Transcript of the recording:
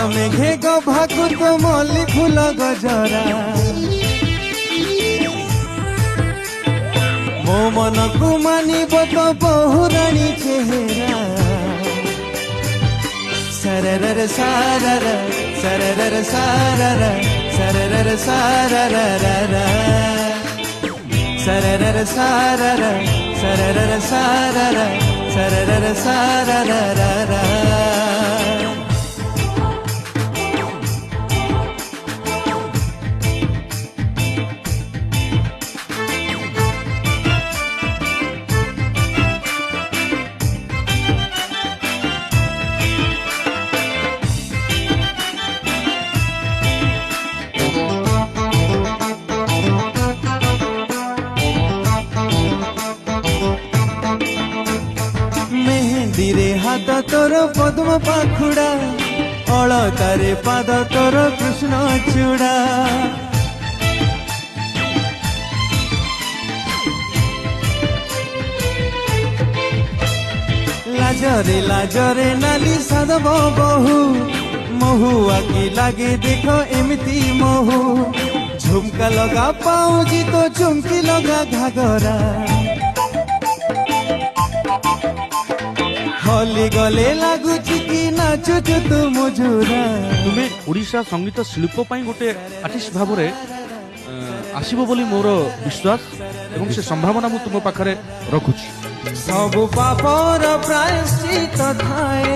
ଖରା ମେଘେ ଗଭାକୁ ତ ମଲ୍ଲି ଫୁଲ ଗଜରା ମୋ ମନକୁ ମାନିବ ତ ବହୁରାଣୀ ଚେହେରା ସରରର ସାରର ସରରର ସାରର ସରରର ସାରର सररर सारर सररर सारर सररर सारर मेहंदीरे हाथ तोर पद्म पाखुड़ा अलतारे पाद तोर कृष्ण चूड़ा लाजरे लाजरे नाली साधव बहु महु आखि लागे देख एमती महु झुमका लगा पाऊजी तो चुमकी लगा घाघरा हली गले लगुची कि नाचुचु तू मुजुरा तुमे ओडिशा संगीत शिल्प पाई गोटे आर्टिस्ट भाव में आसीबो बोली मोर विश्वास एवं से संभावना मु तुम पाखरे रखुची सब पापर प्रायश्चित थाए